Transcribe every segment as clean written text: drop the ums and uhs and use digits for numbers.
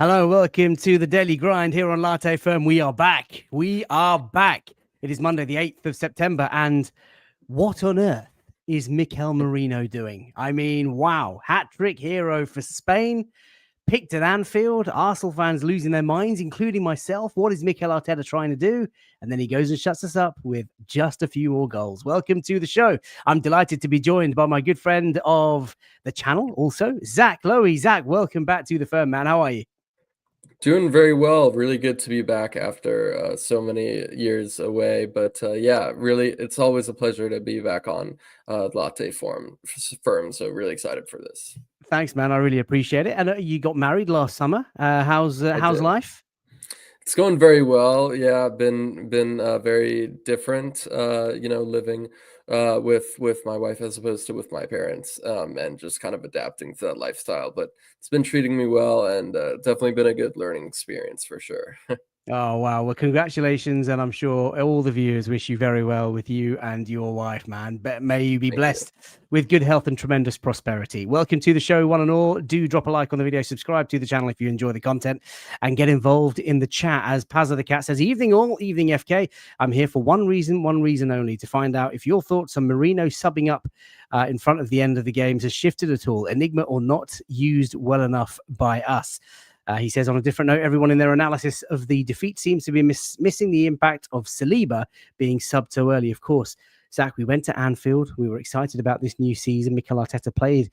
Hello, welcome to the Daily Grind here on Latte Firm. We are back. We are back. It is Monday, the 8th of September, and what on earth is Mikel Merino doing? I mean, wow. Hat-trick hero for Spain. Picked at Anfield. Arsenal fans losing their minds, including myself. What is Mikel Arteta trying to do? And then he goes and shuts us up with just a few more goals. Welcome to the show. I'm delighted to be joined by my good friend of the channel, also, Zach Lowy. Zach, welcome back to the firm, man. How are you? Doing very well. Really good to be back after so many years away. But yeah, really, it's always a pleasure to be back on Latte Firm. So really excited for this. Thanks, man. I really appreciate it. And you got married last summer. How's life? It's going very well. Yeah, been very different. Living with my wife as opposed to with my parents, and just kind of adapting to that lifestyle. But it's been treating me well, and definitely been a good learning experience for sure. Oh, wow. Well, congratulations. And I'm sure all the viewers wish you very well with you and your wife, man. But may you be blessed with good health and tremendous prosperity. Welcome to the show, one and all. Do drop a like on the video, subscribe to the channel if you enjoy the content, and get involved in the chat. As Pazza the Cat says, evening all, evening FK. I'm here for one reason only, to find out if your thoughts on Merino subbing up in front of the end of the games has shifted at all. Enigma or not, used well enough by us. He says, on a different note, everyone in their analysis of the defeat seems to be missing the impact of Saliba being subbed so early. Of course, Zach, we went to Anfield. We were excited about this new season. Mikel Arteta played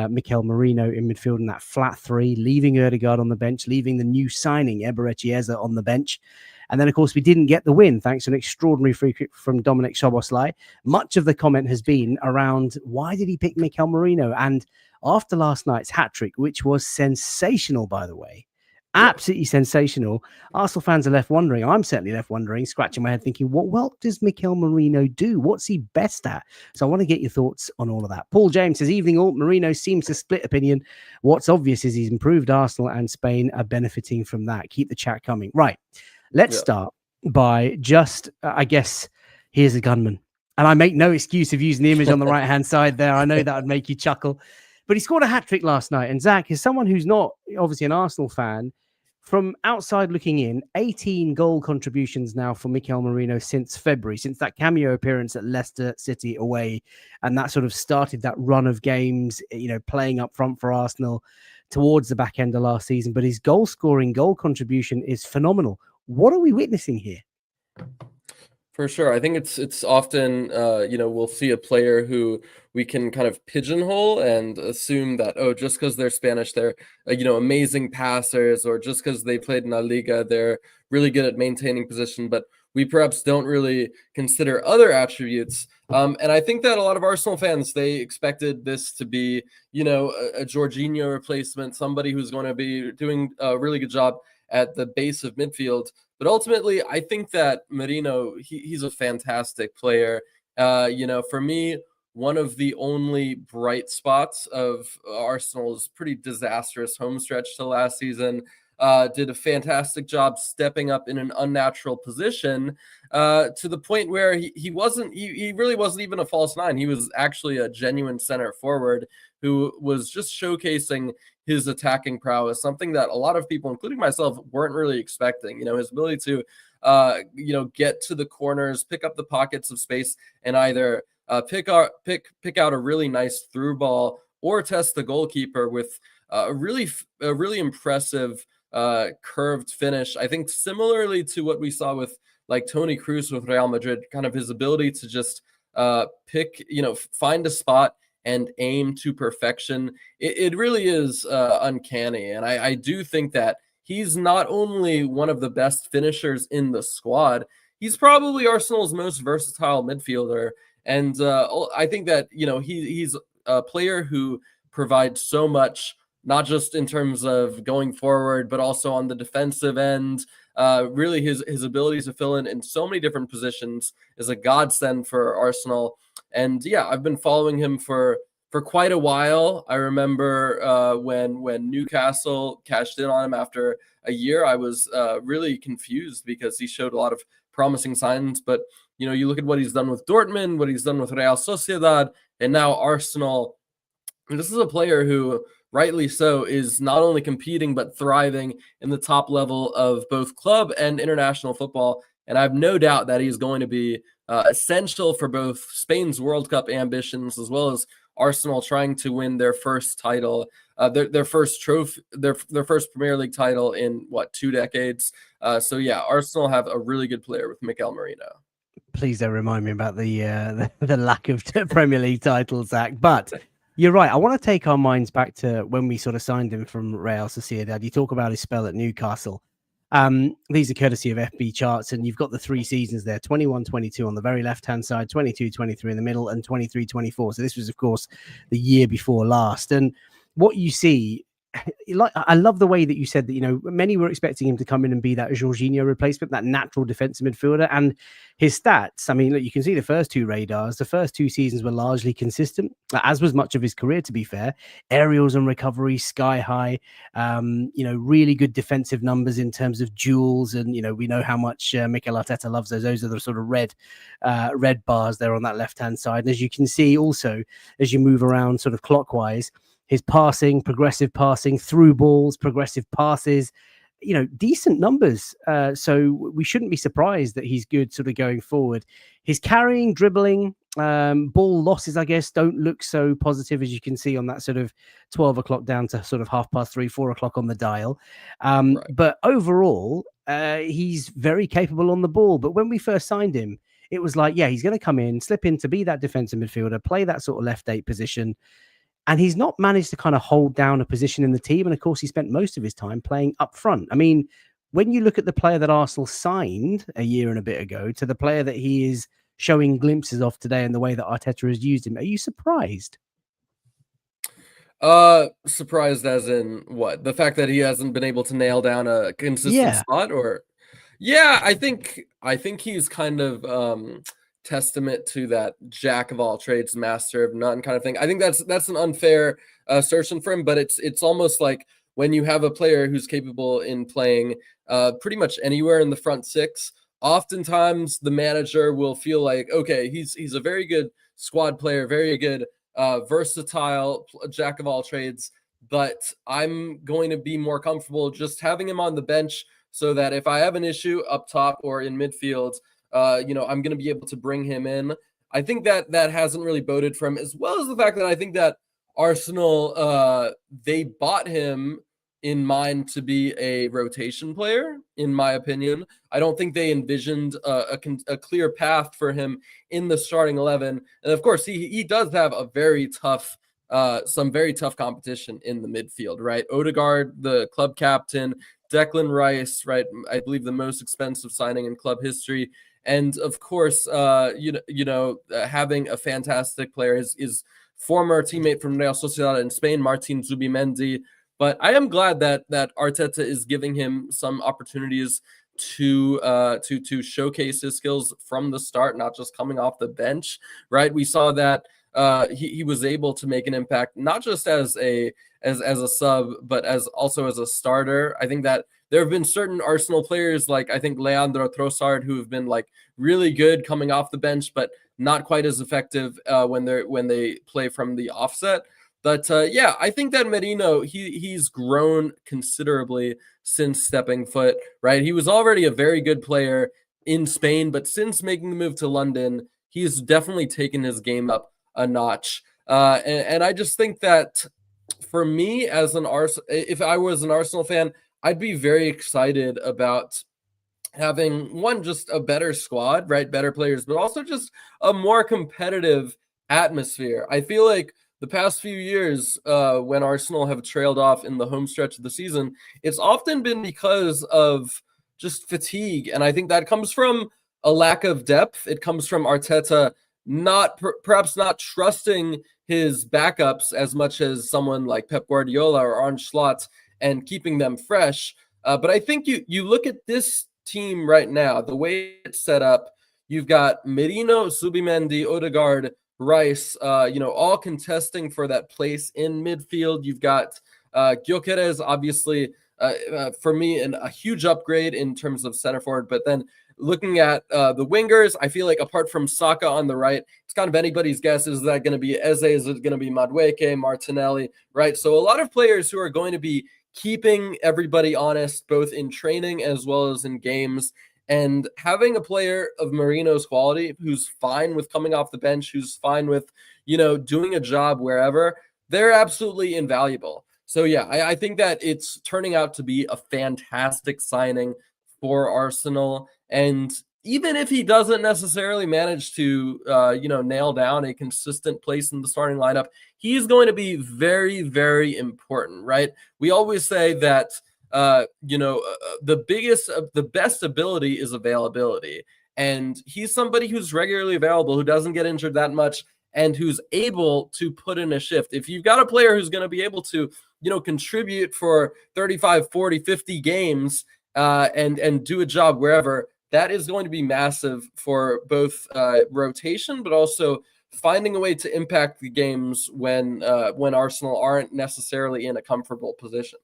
Mikel Merino in midfield in that flat three, leaving Ødegaard on the bench, leaving the new signing, Eberechi Eze, on the bench. And then, of course, we didn't get the win, thanks to an extraordinary free kick from Dominic Szoboszlai. Much of the comment has been around, why did he pick Mikel Merino? And after last night's hat-trick, which was sensational, by the way, absolutely sensational, Arsenal fans are left wondering, I'm certainly left wondering, scratching my head thinking, what does Mikel Merino do? What's he best at? So I want to get your thoughts on all of that. Paul James says, evening all, Merino seems to split opinion. What's obvious is he's improved. Arsenal and Spain are benefiting from that. Keep the chat coming. Right, let's start by just, I guess, here's a gunman. And I make no excuse of using the image on the right-hand side there. I know that would make you chuckle. But he scored a hat-trick last night. And Zach, is someone who's not obviously an Arsenal fan, from outside looking in, 18 goal contributions now for Mikel Merino since February, since that cameo appearance at Leicester City away. And that sort of started that run of games, playing up front for Arsenal towards the back end of last season. But his goal contribution is phenomenal. What are we witnessing here? For sure. I think it's often, we'll see a player who we can kind of pigeonhole and assume that, just because they're Spanish, they're, amazing passers, or just because they played in La Liga, they're really good at maintaining position. But we perhaps don't really consider other attributes. And I think that a lot of Arsenal fans, they expected this to be, a Jorginho replacement, somebody who's going to be doing a really good job at the base of midfield. But ultimately, I think that Merino, he's a fantastic player. For me, one of the only bright spots of Arsenal's pretty disastrous home stretch to last season, did a fantastic job stepping up in an unnatural position, to the point where he really wasn't even a false nine. He was actually a genuine center forward who was just showcasing his attacking prowess, something that a lot of people, including myself, weren't really expecting. His ability to, get to the corners, pick up the pockets of space, and either pick out a really nice through ball or test the goalkeeper with a really impressive curved finish. I think similarly to what we saw with like Toni Kroos with Real Madrid, kind of his ability to just find a spot and aim to perfection. It really is uncanny. And I do think that he's not only one of the best finishers in the squad, he's probably Arsenal's most versatile midfielder. And I think that, he's a player who provides so much, not just in terms of going forward, but also on the defensive end. Really, his abilities to fill in so many different positions is a godsend for Arsenal. And yeah, I've been following him for quite a while. I remember when Newcastle cashed in on him after a year, I was really confused because he showed a lot of promising signs. But, you look at what he's done with Dortmund, what he's done with Real Sociedad, and now Arsenal. And this is a player who rightly so, is not only competing but thriving in the top level of both club and international football. And I have no doubt that he's going to be essential for both Spain's World Cup ambitions as well as Arsenal trying to win their first title, their first trophy, their first Premier League title in 2 decades. So yeah, Arsenal have a really good player with Mikel Merino. Please don't remind me about the lack of Premier League titles, Zach. But you're right. I want to take our minds back to when we sort of signed him from Real Sociedad. You talk about his spell at Newcastle. These are courtesy of FB charts, and you've got the 3 seasons there, 21-22 on the very left-hand side, 22-23 in the middle, and 23-24. So this was, of course, the year before last. And what you see, I love the way that you said that, you know, many were expecting him to come in and be that Jorginho replacement, that natural defensive midfielder. And his stats, I mean, look, you can see the first 2 radars. The first 2 seasons were largely consistent, as was much of his career, to be fair. Aerials and recovery, sky high, you know, really good defensive numbers in terms of duels. And, you know, we know how much Mikel Arteta loves those. Those are the sort of red bars there on that left-hand side. And as you can see also, as you move around sort of clockwise, his passing, progressive passing, through balls, progressive passes, you know, decent numbers. So we shouldn't be surprised that he's good sort of going forward. His carrying, dribbling, ball losses, I guess, don't look so positive as you can see on that sort of 12 o'clock down to sort of 3:30, 4 o'clock on the dial. Right. But overall, he's very capable on the ball. But when we first signed him, it was like, yeah, he's going to come in, slip in to be that defensive midfielder, play that sort of left 8 position. And he's not managed to kind of hold down a position in the team. And of course, he spent most of his time playing up front. I mean, when you look at the player that Arsenal signed a year and a bit ago to the player that he is showing glimpses of today and the way that Arteta has used him, are you surprised? Surprised as in what? The fact that he hasn't been able to nail down a consistent spot, or yeah, I think he's kind of testament to that jack of all trades, master of none kind of thing. I think that's an unfair assertion for him, but it's almost like when you have a player who's capable in playing pretty much anywhere in the front 6, oftentimes the manager will feel like, okay, he's a very good squad player, very good versatile jack of all trades, but I'm going to be more comfortable just having him on the bench so that if I have an issue up top or in midfield, you know, I'm going to be able to bring him in. I think that hasn't really boded for him, as well as the fact that I think that Arsenal, they bought him in mind to be a rotation player, in my opinion. I don't think they envisioned a clear path for him in the starting 11. And of course, he does have a very tough, some very tough competition in the midfield, right? Ødegaard, the club captain, Declan Rice, right? I believe the most expensive signing in club history. And of course, having a fantastic player, his former teammate from Real Sociedad in Spain, Martin Zubimendi. But I am glad that Arteta is giving him some opportunities to showcase his skills from the start, not just coming off the bench, right? We saw that he was able to make an impact, not just as a sub, but also as a starter. I think that there have been certain Arsenal players, like I think Leandro Trossard, who have been like really good coming off the bench, but not quite as effective when they play from the offset. But yeah, I think that Merino, he's grown considerably since stepping foot, right? He was already a very good player in Spain, but since making the move to London, he's definitely taken his game up a notch. And I just think that for me, as if I was an Arsenal fan, I'd be very excited about having just a better squad, right? Better players, but also just a more competitive atmosphere. I feel like the past few years, when Arsenal have trailed off in the home stretch of the season, it's often been because of just fatigue. And I think that comes from a lack of depth. It comes from Arteta perhaps not trusting his backups as much as someone like Pep Guardiola or Arne Slot and keeping them fresh. But I think you look at this team right now, the way it's set up, you've got Merino, Zubimendi, Ødegaard, Rice, all contesting for that place in midfield. You've got Gyökeres, obviously, for me, a huge upgrade in terms of center forward. But then looking at the wingers, I feel like apart from Saka on the right, it's kind of anybody's guess. Is that going to be Eze? Is it going to be Madueke, Martinelli? Right. So a lot of players who are going to be keeping everybody honest, both in training as well as in games. And having a player of Merino's quality who's fine with coming off the bench, who's fine with, doing a job wherever, they're absolutely invaluable. So, yeah, I think that it's turning out to be a fantastic signing for Arsenal. And even if he doesn't necessarily manage to, nail down a consistent place in the starting lineup, he's going to be very, very important, right? We always say that, the best ability is availability. And he's somebody who's regularly available, who doesn't get injured that much, and who's able to put in a shift. If you've got a player who's going to be able to, contribute for 35, 40, 50 games and do a job wherever, that is going to be massive for both rotation, but also finding a way to impact the games when Arsenal aren't necessarily in a comfortable position.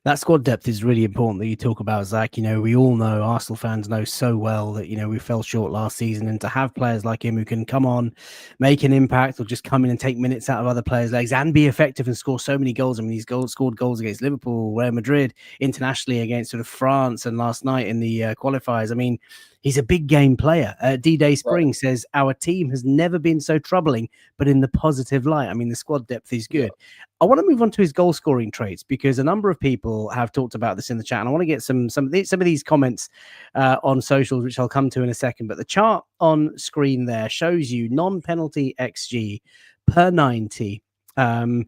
That squad depth is really important that you talk about, Zach. We all know, Arsenal fans know so well that, we fell short last season, and to have players like him who can come on, make an impact, or just come in and take minutes out of other players' legs and be effective and score so many goals. I mean, he's scored goals against Liverpool, Real Madrid, internationally against sort of France, and last night in the qualifiers. I mean, he's a big game player. D-Day Spring says, our team has never been so troubling, but in the positive light. I mean, the squad depth is good. Yeah. I want to move on to his goal scoring traits, because a number of people have talked about this in the chat, and I want to get some of these comments on socials, which I'll come to in a second. But the chart on screen there shows you non-penalty XG per 90. And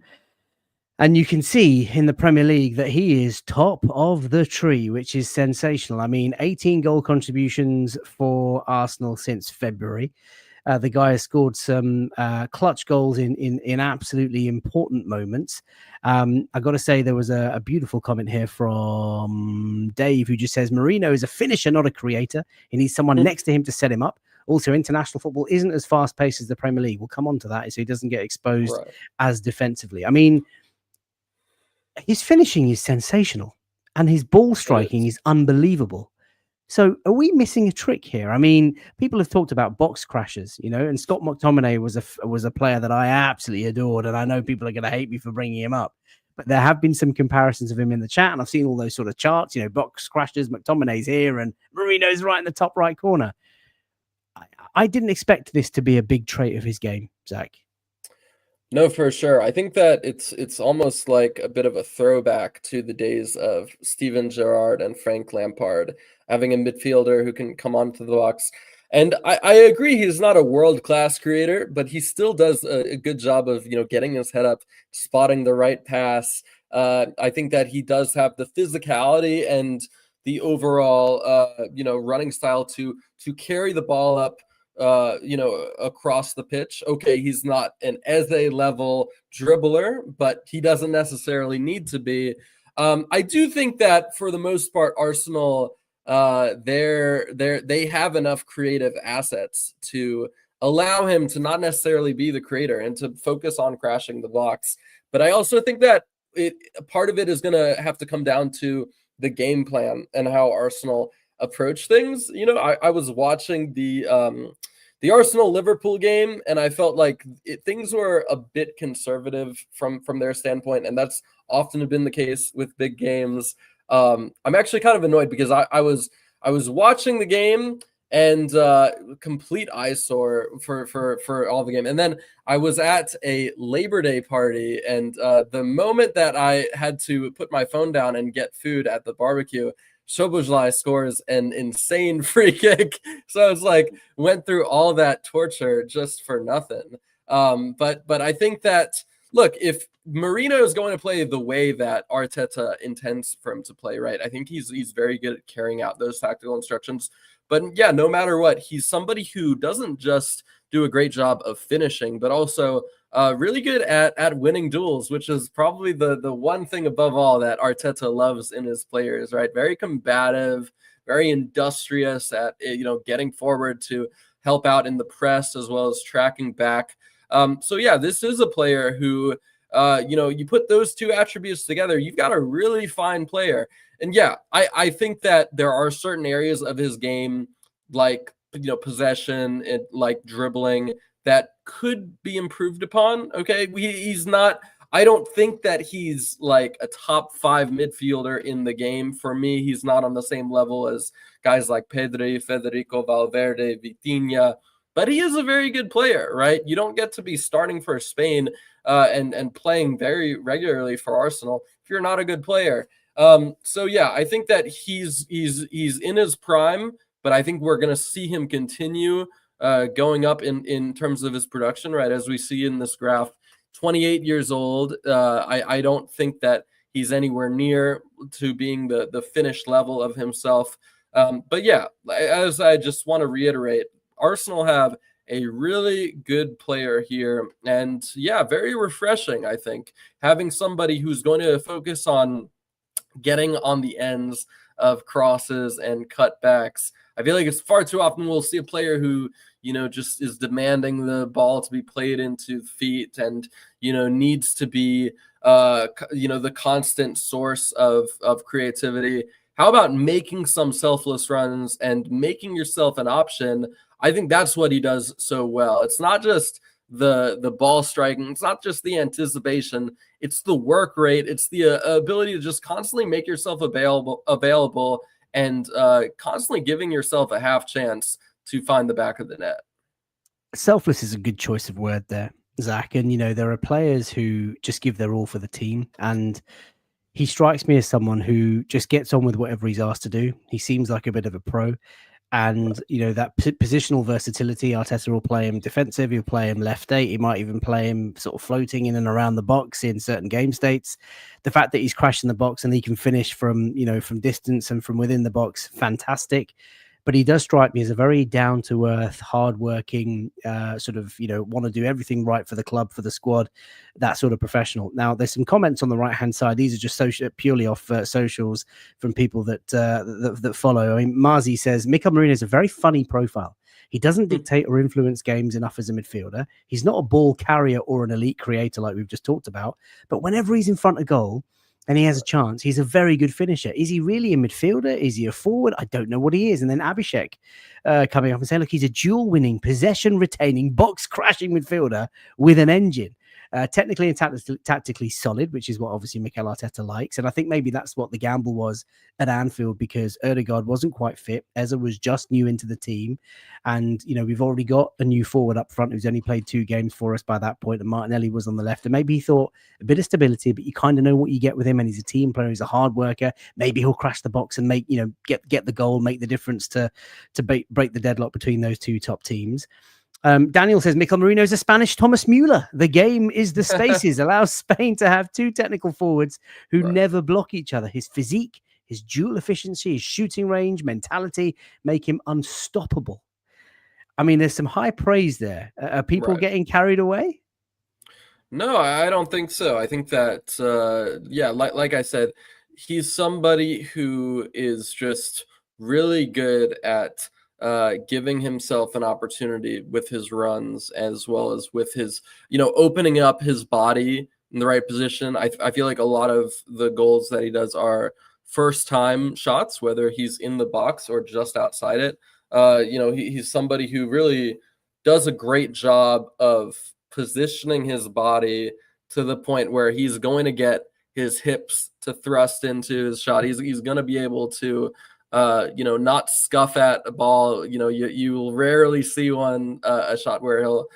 you can see in the Premier League that he is top of the tree, which is sensational. I mean, 18 goal contributions for Arsenal since February. The guy has scored some clutch goals in absolutely important moments. I got to say, there was a beautiful comment here from Dave, who just says, Merino is a finisher, not a creator. He needs someone next to him to set him up. Also, international football isn't as fast-paced as the Premier League. We'll come on to that, so he doesn't get exposed as defensively. I mean, his finishing is sensational, and his ball striking is unbelievable. So are we missing a trick here? I mean, people have talked about box crashers, and Scott McTominay was a player that I absolutely adored, and I know people are going to hate me for bringing him up, but there have been some comparisons of him in the chat, and I've seen all those sort of charts, box crashers, McTominay's here, and Merino's right in the top right corner. I didn't expect this to be a big trait of his game, Zach. No, for sure. I think that it's almost like a bit of a throwback to the days of Steven Gerrard and Frank Lampard, having a midfielder who can come onto the box. And I agree, he's not a world-class creator, but he still does a good job of, getting his head up, spotting the right pass. I think that he does have the physicality and the overall, running style to carry the ball up, across the pitch. Okay, he's not an Eze level dribbler, but he doesn't necessarily need to be. I do think that for the most part, Arsenal, they have enough creative assets to allow him to not necessarily be the creator and to focus on crashing the box. But I also think that part of it is going to have to come down to the game plan and how Arsenal approach things. I was watching the Arsenal-Liverpool game, and I felt like things were a bit conservative from their standpoint, and that's often been the case with big games. I'm actually kind of annoyed because I was watching the game and complete eyesore for all the game, and then I was at a Labor Day party, and the moment that I had to put my phone down and get food at the barbecue, Szoboszlai scores an insane free kick. So it's like went through all that torture just for nothing. But I think that, look, if Merino is going to play the way that Arteta intends for him to play, right, I think he's very good at carrying out those tactical instructions. But yeah, no matter what, he's somebody who doesn't just do a great job of finishing, but also really good at winning duels, which is probably the one thing above all that Arteta loves in his players, right? Very combative, very industrious at, getting forward to help out in the press as well as tracking back. So yeah, this is a player who, you put those two attributes together, you've got a really fine player. And yeah, I think that there are certain areas of his game like, possession and like dribbling that could be improved upon. Okay. He's not, I don't think that he's like a top 5 midfielder in the game. For me, he's not on the same level as guys like Pedri, Federico Valverde, Vitinha, but he is a very good player, right? You don't get to be starting for Spain and playing very regularly for Arsenal if you're not a good player. So yeah, I think that he's in his prime, but I think we're going to see him continue going up in terms of his production, right? As we see in this graph, 28 years old. I don't think that he's anywhere near to being the finished level of himself. But yeah, as I just want to reiterate, Arsenal have a really good player here. And yeah, very refreshing, I think, having somebody who's going to focus on getting on the ends of crosses and cutbacks. I feel like it's far too often we'll see a player who, just is demanding the ball to be played into feet and, needs to be, the constant source of creativity. How about making some selfless runs and making yourself an option? I think that's what he does so well. It's not just the ball striking, it's not just the anticipation, it's the work rate, it's the ability to just constantly make yourself available and constantly giving yourself a half chance to find the back of the net. Selfless is a good choice of word there, Zach. And, there are players who just give their all for the team. And he strikes me as someone who just gets on with whatever he's asked to do. He seems like a bit of a pro. And, that positional versatility, Arteta will play him defensive, he'll play him left eight, he might even play him sort of floating in and around the box in certain game states. The fact that he's crashing the box and he can finish from, from distance and from within the box, fantastic. But he does strike me as a very down-to-earth, hard-working, sort of, want to do everything right for the club, for the squad, that sort of professional. Now, there's some comments on the right-hand side. These are just purely off socials from people that follow. I mean, Marzi says, Mikel Merino is a very funny profile. He doesn't dictate or influence games enough as a midfielder. He's not a ball carrier or an elite creator like we've just talked about. But whenever he's in front of goal, and he has a chance, he's a very good finisher. Is he really a midfielder? Is he a forward? I don't know what he is. And then Abhishek coming up and saying, look, he's a dual-winning, possession-retaining, box-crashing midfielder with an engine. Technically and tactically solid, which is what obviously Mikel Arteta likes. And I think maybe that's what the gamble was at Anfield, because Ødegaard wasn't quite fit. Eze was just new into the team. And, we've already got a new forward up front who's only played 2 games for us by that point, and Martinelli was on the left. And maybe he thought a bit of stability, but you kind of know what you get with him. And he's a team player. He's a hard worker. Maybe he'll crash the box and make, get the goal, make the difference to break the deadlock between those 2 top teams. Daniel says Mikel Merino is a Spanish Thomas Muller. The game is the spaces. Allows Spain to have 2 technical forwards who never block each other. His physique, his dual efficiency, his shooting range, mentality make him unstoppable. I mean, there's some high praise there. Are people getting carried away? No, I don't think so. I think that, like I said, he's somebody who is just really good at giving himself an opportunity with his runs, as well as with his, opening up his body in the right position. I feel like a lot of the goals that he does are first time shots, whether he's in the box or just outside it. He's somebody who really does a great job of positioning his body to the point where he's going to get his hips to thrust into his shot. He's going to be able to not scuff at a ball. You will rarely see a shot where he'll,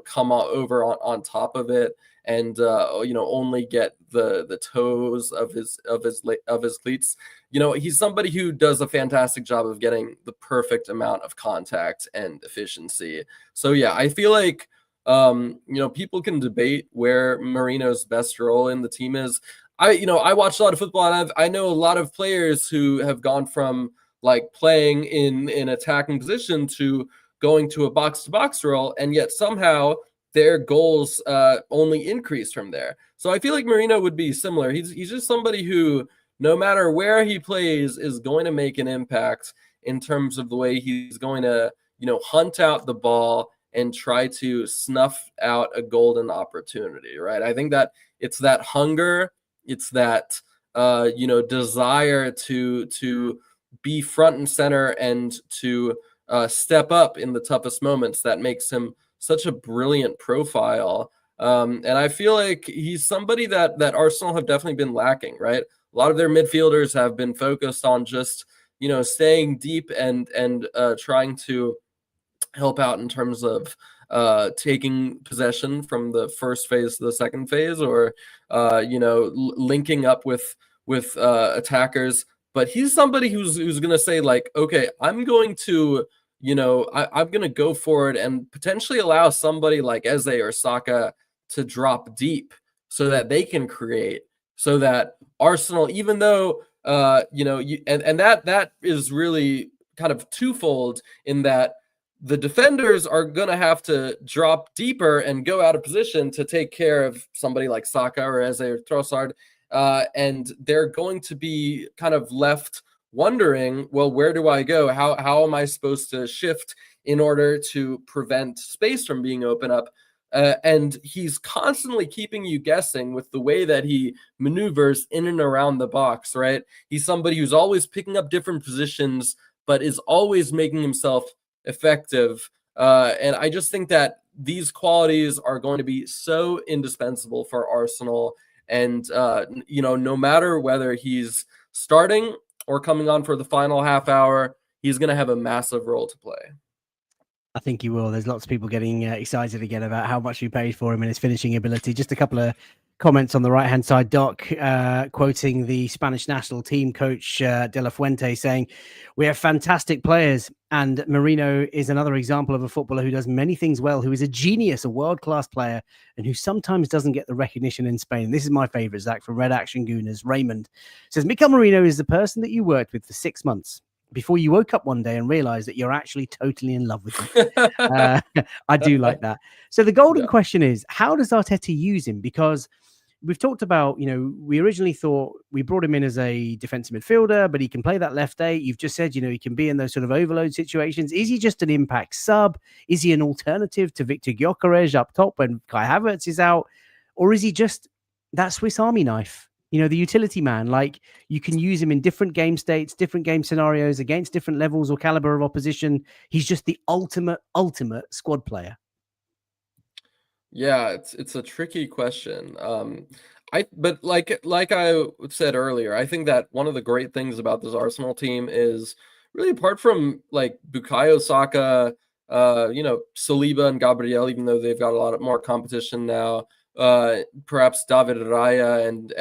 come over on top of it and, only get the toes of his cleats. He's somebody who does a fantastic job of getting the perfect amount of contact and efficiency. So yeah, I feel like, people can debate where Merino's best role in the team is. I watch a lot of football, and I know a lot of players who have gone from like playing in an attacking position to going to a box-to-box role, and yet somehow their goals only increased from there. So I feel like Merino would be similar. He's just somebody who, no matter where he plays, is going to make an impact in terms of the way he's going to, hunt out the ball and try to snuff out a golden opportunity, right? I think that it's that hunger. It's that, desire to be front and center and to step up in the toughest moments that makes him such a brilliant profile. And I feel like he's somebody that Arsenal have definitely been lacking, right? A lot of their midfielders have been focused on just, staying deep and trying to help out in terms of taking possession from the first phase to the second phase, or linking up with attackers. But he's somebody who's going to say, like, okay, I'm going to I'm going to go forward and potentially allow somebody like Eze or Saka to drop deep so that they can create, so that Arsenal, even though that is really kind of twofold, in that the defenders are going to have to drop deeper and go out of position to take care of somebody like Saka or Eze or Trossard, and they're going to be kind of left wondering, well, where do I go? How am I supposed to shift in order to prevent space from being open up? And he's constantly keeping you guessing with the way that he maneuvers in and around the box, right? He's somebody who's always picking up different positions, but is always making himself effective. And I just think that these qualities are going to be so indispensable for Arsenal. And, no matter whether he's starting or coming on for the final half hour, he's going to have a massive role to play. I think he will. There's lots of people getting excited again about how much we paid for him and his finishing ability. Just a couple of comments on the right-hand side. Doc, quoting the Spanish national team coach De La Fuente, saying, "We have fantastic players, and Merino is another example of a footballer who does many things well, who is a genius, a world-class player, and who sometimes doesn't get the recognition in Spain." And this is my favorite, Zach, from Red Action Gooners. Raymond says, "Mikel Merino is the person that you worked with for 6 months before you woke up one day and realized that you're actually totally in love with him." I do like that. So the golden question is, how does Arteta use him? Because we've talked about, we originally thought we brought him in as a defensive midfielder, but he can play that left eight. You've just said, he can be in those sort of overload situations. Is he just an impact sub? Is he an alternative to Victor Gyökeres up top when Kai Havertz is out? Or is he just that Swiss Army knife? The utility man, like you can use him in different game states, different game scenarios against different levels or caliber of opposition. He's just the ultimate squad player. Yeah, it's a tricky question. But like I said earlier, I think that one of the great things about this Arsenal team is really, apart from like Bukayo Saka, Saliba and Gabriel, even though they've got a lot more competition now, perhaps David Raya and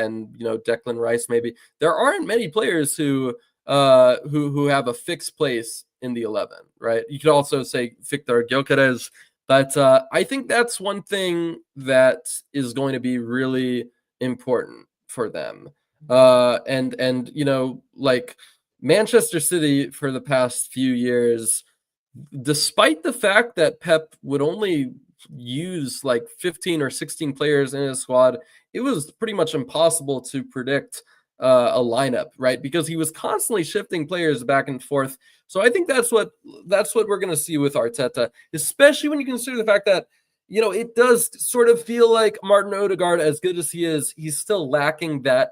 Declan Rice, maybe there aren't many players who have a fixed place in the 11, right? You could also say Victor Gyökeres, but I think that's one thing that is going to be really important for them. And like Manchester City for the past few years, despite the fact that Pep would only use like 15 or 16 players in his squad, it was pretty much impossible to predict a lineup, right? Because he was constantly shifting players back and forth. So I think that's what we're going to see with Arteta, especially when you consider the fact that, it does sort of feel like Martin Ødegaard, as good as he is, he's still lacking that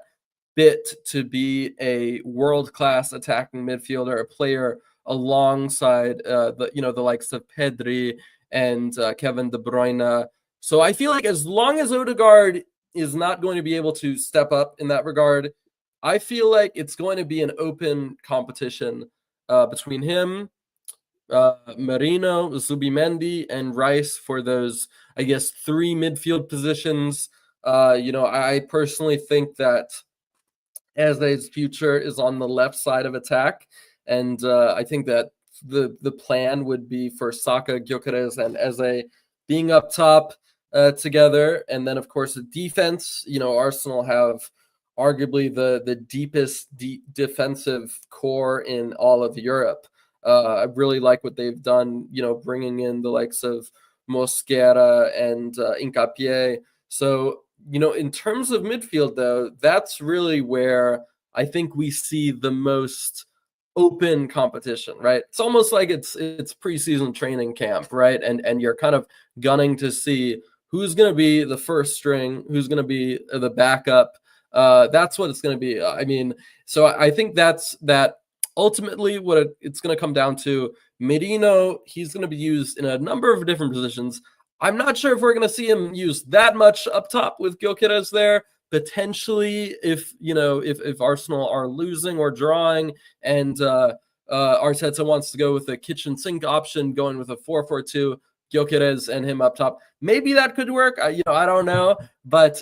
bit to be a world-class attacking midfielder, a player alongside the likes of Pedri and Kevin De Bruyne. So I feel like as long as Ødegaard is not going to be able to step up in that regard, I feel like it's going to be an open competition between him, Merino, Zubimendi, and Rice for those, I guess, 3 midfield positions. I personally think that Eze's future is on the left side of attack, and I think that the plan would be for Saka, Gyökeres, and Eze being up top together. And then, of course, the defense, Arsenal have arguably the deepest defensive core in all of Europe. I really like what they've done, bringing in the likes of Mosquera and Hincapié. So, in terms of midfield, though, that's really where I think we see the most open competition, right? It's almost like it's preseason training camp, right? And you're kind of gunning to see who's going to be the first string, who's going to be the backup. That's what it's going to be. So I think that ultimately what it's going to come down to. Merino, he's going to be used in a number of different positions. I'm not sure if we're going to see him used that much up top with Gyökeres there. Potentially, if Arsenal are losing or drawing, and Arteta wants to go with a kitchen sink option, going with a 4-4-2, Gyökeres and him up top, maybe that could work. I don't know, but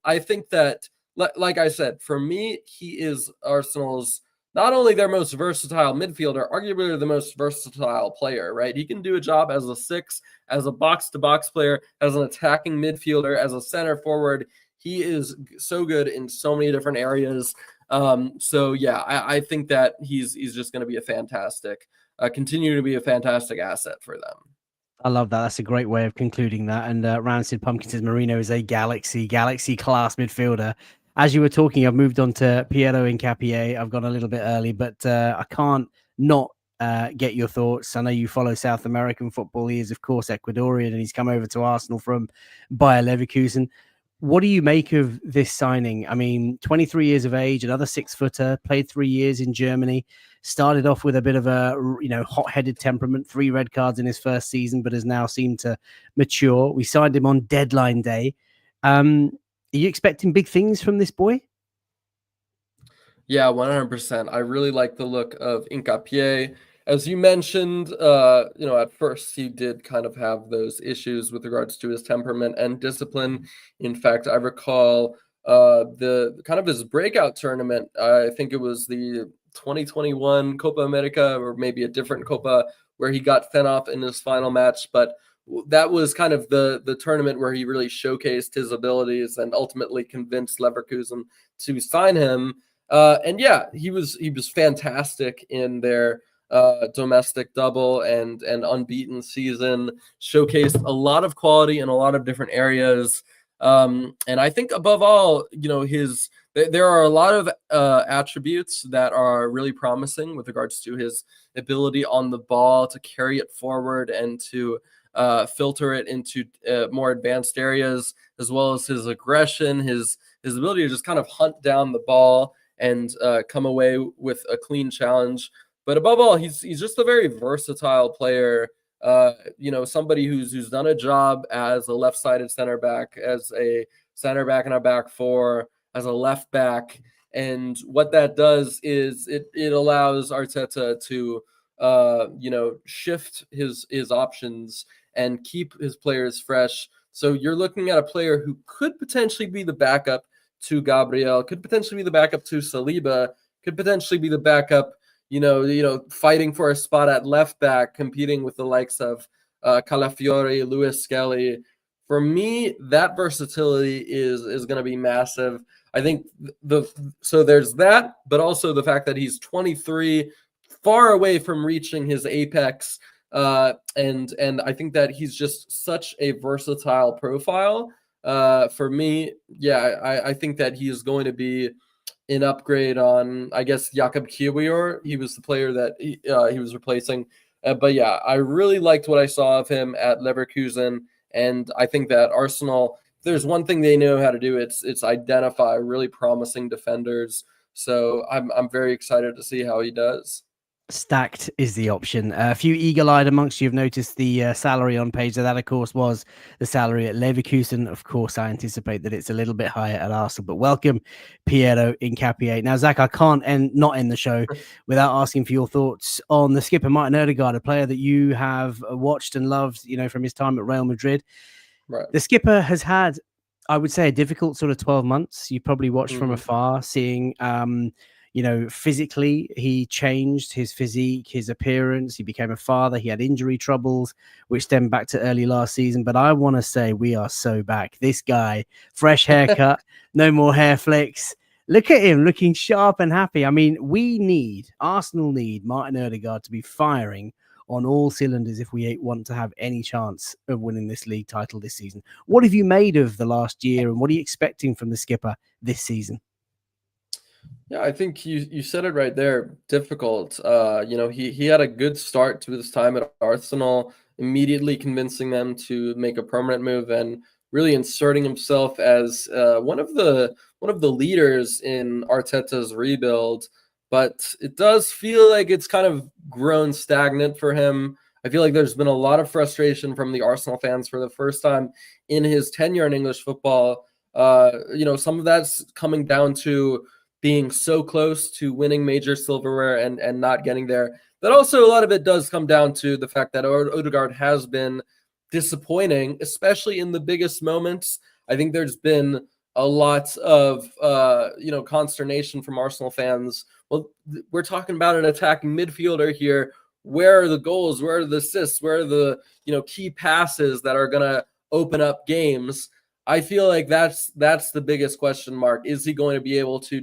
I think that, like I said, for me, he is Arsenal's not only their most versatile midfielder, arguably the most versatile player, right? He can do a job as a 6, as a box-to-box player, as an attacking midfielder, as a center forward. He is so good in so many different areas. So yeah, I think that he's just going to be continue to be a fantastic asset for them. I love that. That's a great way of concluding that. And Rancid Pumpkin says Merino is a galaxy class midfielder. As you were talking, I've moved on to Piero Hincapié. I've gone a little bit early, but I can't not get your thoughts. I know you follow South American football. He is, of course, Ecuadorian, and he's come over to Arsenal from Bayer Leverkusen. What do you make of this signing? I mean, 23 years of age, another 6-footer, played 3 years in Germany, started off with a bit of a, hot-headed temperament, 3 red cards in his first season, but has now seemed to mature. We signed him on deadline day. Are you expecting big things from this boy? Yeah, 100%. I really like the look of Hincapié. As you mentioned, at first he did kind of have those issues with regards to his temperament and discipline. In fact, I recall the kind of his breakout tournament. I think it was the 2021 Copa America, or maybe a different Copa, where he got sent off in his final match. But that was kind of the tournament where he really showcased his abilities and ultimately convinced Leverkusen to sign him. And yeah, he was fantastic in their domestic double and unbeaten season, showcased a lot of quality in a lot of different areas. And I think above all, there are a lot of attributes that are really promising with regards to his ability on the ball to carry it forward and to filter it into more advanced areas, as well as his aggression, his ability to just kind of hunt down the ball and come away with a clean challenge. But above all, he's just a very versatile player. Somebody who's done a job as a left-sided center back, as a center back in a back four, as a left back. And what that does is it allows Arteta to shift his options and keep his players fresh. So you're looking at a player who could potentially be the backup to Gabriel, could potentially be the backup to Saliba, could potentially be the backup, fighting for a spot at left back, competing with the likes of Calafiori, Lewis Skelly. For me, that versatility is going to be massive. I think so there's that, but also the fact that he's 23, far away from reaching his apex. And I think that he's just such a versatile profile. For me, yeah, I think that he is going to be an upgrade on, I guess, Jakob Kiwior. He was the player that he was replacing. But yeah, I really liked what I saw of him at Leverkusen. And I think that Arsenal, if there's one thing they know how to do, it's identify really promising defenders. So I'm very excited to see how he does. Stacked is the option. A few eagle-eyed amongst you have noticed the salary on page. So that, of course, was the salary at Leverkusen. Of course, I anticipate that it's a little bit higher at Arsenal. But welcome, Piero Hincapié. Now, Zach, I can't not end the show without asking for your thoughts on the skipper, Martin Ødegaard, a player that you have watched and loved, from his time at Real Madrid. Right. The skipper has had, I would say, a difficult sort of 12 months. You probably watched from afar, seeing physically, he changed his physique, his appearance. He became a father. He had injury troubles, which stemmed back to early last season. But I want to say we are so back. This guy, fresh haircut, no more hair flicks. Look at him looking sharp and happy. I mean, Arsenal need Martin Ødegaard to be firing on all cylinders if we want to have any chance of winning this league title this season. What have you made of the last year, and what are you expecting from the skipper this season? Yeah, I think you said it right there. Difficult. He had a good start to his time at Arsenal, immediately convincing them to make a permanent move and really inserting himself as one of the leaders in Arteta's rebuild. but it does feel like it's kind of grown stagnant for him. I feel like there's been a lot of frustration from the Arsenal fans for the first time in his tenure in English football. Some of that's coming down to being so close to winning major silverware and not getting there. But also a lot of it does come down to the fact that Ødegaard has been disappointing, especially in the biggest moments. I think there's been a lot of consternation from Arsenal fans. Well, we're talking about an attacking midfielder here. Where are the goals? Where are the assists? Where are the key passes that are gonna open up games? I feel like that's the biggest question mark. Is he going to be able to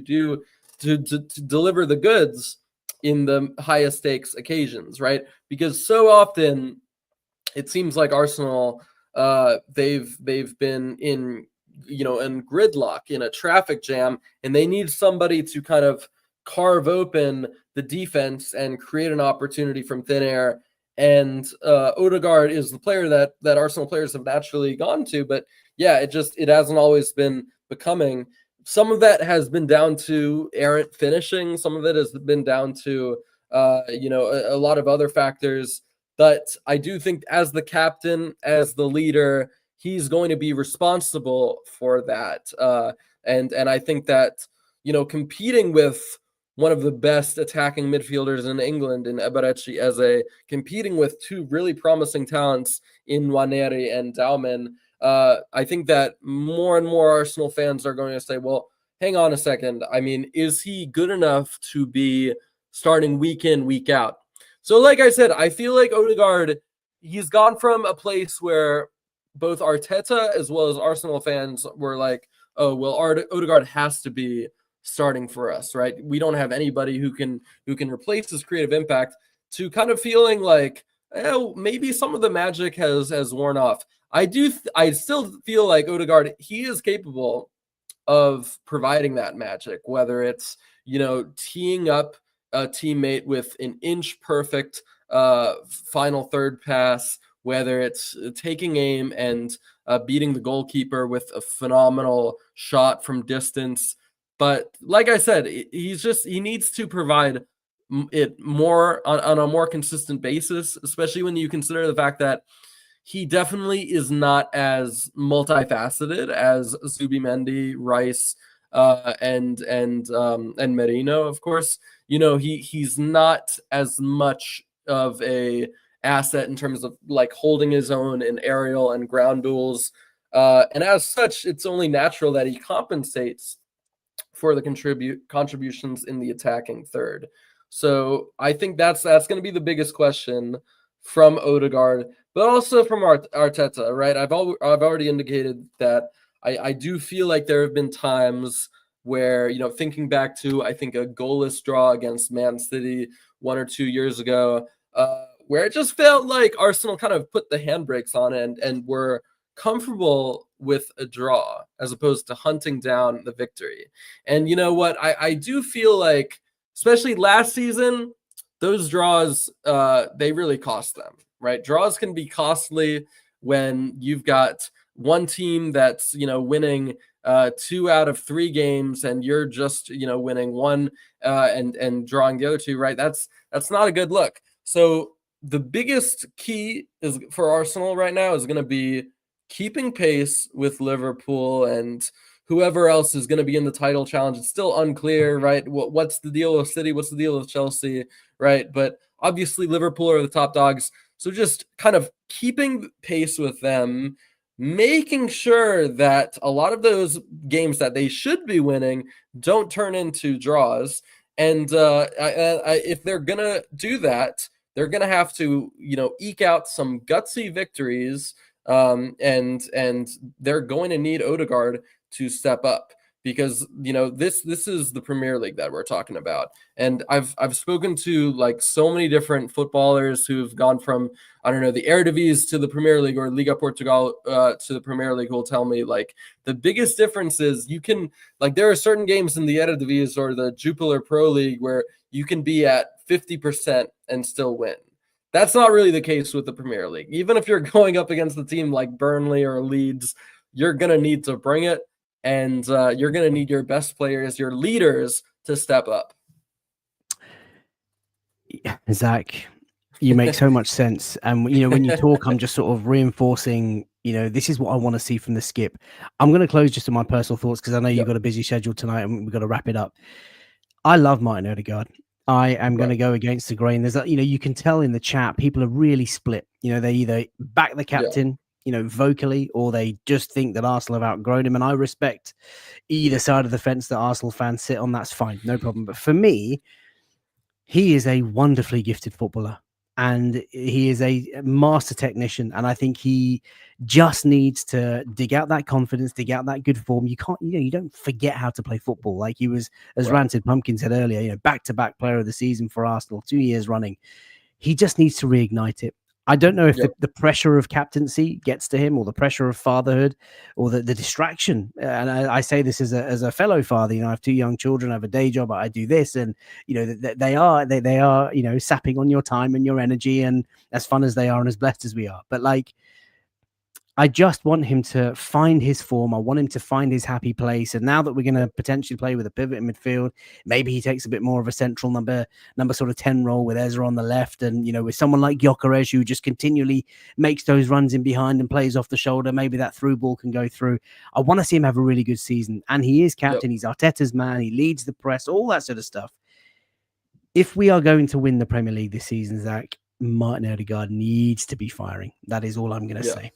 deliver the goods in the highest stakes occasions, right? Because so often it seems like Arsenal, they've been in gridlock, in a traffic jam, and they need somebody to kind of carve open the defense and create an opportunity from thin air. And Ødegaard is the player that Arsenal players have naturally gone to, but yeah, it hasn't always been becoming. Some of that has been down to errant finishing. Some of it has been down to a lot of other factors. But I do think as the captain, as the leader, he's going to be responsible for that. And I think that competing with one of the best attacking midfielders in England in Eberechi competing with two really promising talents in Nwaneri and Dauman, I think that more and more Arsenal fans are going to say, well, hang on a second. I mean, is he good enough to be starting week in, week out? So like I said, I feel like Ødegaard, he's gone from a place where both Arteta as well as Arsenal fans were like, oh, well, Ødegaard has to be starting for us, right? We don't have anybody who can replace his creative impact, to kind of feeling like, oh, maybe some of the magic has worn off. I still feel like Ødegaard, he is capable of providing that magic, whether it's teeing up a teammate with an inch perfect final third pass, whether it's taking aim and beating the goalkeeper with a phenomenal shot from distance. But like I said, he needs to provide it more on a more consistent basis, especially when you consider the fact that he definitely is not as multifaceted as Zubimendi, Rice, and Merino, of course. He's not as much of a asset in terms of like holding his own in aerial and ground duels. And as such, it's only natural that he compensates for the contributions in the attacking third. So I think that's going to be the biggest question from Ødegaard, but also from Arteta, right? I've already indicated that I do feel like there have been times where, thinking back to, I think, a goalless draw against Man City 1 or 2 years ago, where it just felt like Arsenal kind of put the handbrakes on it and were comfortable with a draw as opposed to hunting down the victory. And you know what? I do feel like, especially last season, those draws, they really cost them, right? Draws can be costly when you've got one team that's, winning 2 out of 3 games and you're just, winning one and drawing the other 2, right? That's not a good look. So the biggest key is for Arsenal right now is going to be keeping pace with Liverpool and whoever else is going to be in the title challenge. It's still unclear, right? What's the deal with City? What's the deal with Chelsea, right? But obviously Liverpool are the top dogs. So just kind of keeping pace with them, making sure that a lot of those games that they should be winning don't turn into draws. And if they're going to do that, they're going to have to, eke out some gutsy victories. And they're going to need Ødegaard to step up because this is the Premier League that we're talking about. And I've spoken to like so many different footballers who've gone from, I don't know, the Eredivisie to the Premier League or Liga Portugal to the Premier League, who will tell me like the biggest difference is you can, like, there are certain games in the Eredivisie or the Jupiler Pro League where you can be at 50% and still win. That's not really the case with the Premier League. Even if you're going up against a team like Burnley or Leeds, you're going to need to bring it, and you're going to need your best players, your leaders, to step up. Zach, you make so much sense. And, when you talk, I'm just sort of reinforcing, this is what I want to see from the skip. I'm going to close just on my personal thoughts because I know you've got a busy schedule tonight and we've got to wrap it up. I love Martin Ødegaard. I am going to go against the grain. There's, you can tell in the chat, people are really split. They either back the captain, vocally, or they just think that Arsenal have outgrown him. And I respect either side of the fence that Arsenal fans sit on. That's fine. No problem. But for me, he is a wonderfully gifted footballer and he is a master technician. And I think he just needs to dig out that confidence, dig out that good form. You can't, you don't forget how to play football. Like he was, as Ranted Pumpkin said earlier, back-to-back player of the season for Arsenal, 2 years running. He just needs to reignite it. I don't know if the pressure of captaincy gets to him or the pressure of fatherhood or the distraction. And I say this as a fellow father, I have 2 young children, I have a day job, I do this. And, they are, sapping on your time and your energy. And as fun as they are and as blessed as we are. But I just want him to find his form. I want him to find his happy place. And now that we're going to potentially play with a pivot in midfield, maybe he takes a bit more of a central number sort of 10 role with Ezra on the left. And, with someone like Gyökeres who just continually makes those runs in behind and plays off the shoulder, maybe that through ball can go through. I want to see him have a really good season. And he is captain. He's Arteta's man. He leads the press, all that sort of stuff. If we are going to win the Premier League this season, Zach, Martin Ødegaard needs to be firing. That is all I'm going to say.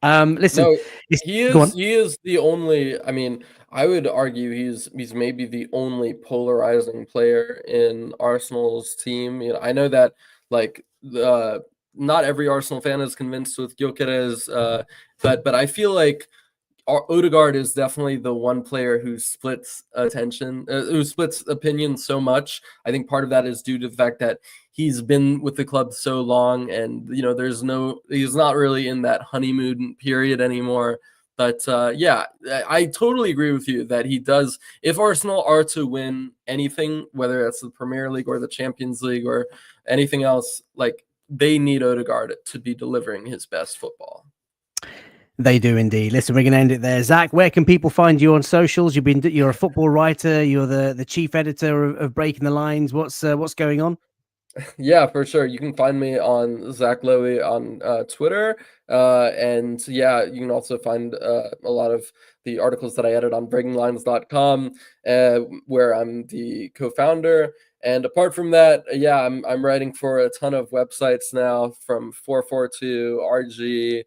Listen, no, he is the only, I would argue he's maybe the only polarizing player in Arsenal's team. I know that not every Arsenal fan is convinced with Gyökeres, but I feel like Ødegaard is definitely the one player who splits opinion so much. I think part of that is due to the fact that he's been with the club so long, and he's not really in that honeymoon period anymore. But I totally agree with you that he does. If Arsenal are to win anything, whether that's the Premier League or the Champions League or anything else, they need Ødegaard to be delivering his best football. They do indeed. Listen, we're going to end it there. Zach, where can people find you on socials? You're a football writer. You're the chief editor of Breaking the Lines. What's going on? Yeah, for sure. You can find me on Zach Lowy on Twitter. And you can also find a lot of the articles that I edit on breakinglines.com, where I'm the co-founder. And apart from that, I'm writing for a ton of websites now, from 442, RG,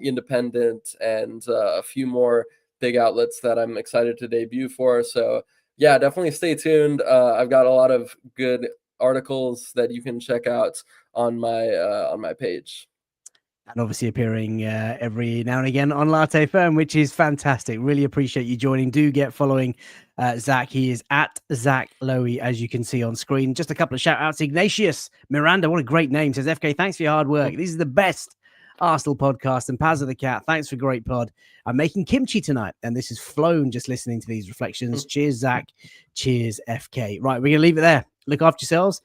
Independent, and a few more big outlets that I'm excited to debut for. So definitely stay tuned. I've got a lot of good articles that you can check out on my page. And obviously appearing every now and again on Latte Firm, which is fantastic. Really appreciate you joining. Do get following Zach. He is at Zach Lowy, as you can see on screen. Just a couple of shout outs. Ignatius Miranda, what a great name. Says, FK, thanks for your hard work. This is the best Arsenal podcast. And Paz of the Cat, thanks for a great pod. I'm making kimchi tonight, and this is flown just listening to these reflections. Cheers, Zach. Cheers, FK. Right, we're going to leave it there. Look after yourselves.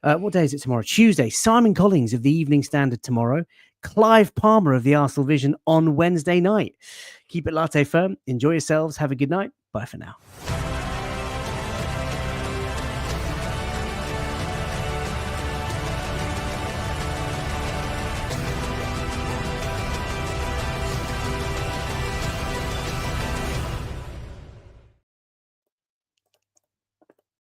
What day is it tomorrow? Tuesday. Simon Collins of the Evening Standard tomorrow. Clive Palmer of the Arsenal Vision on Wednesday night. Keep it latte firm. Enjoy yourselves. Have a good night. Bye for now.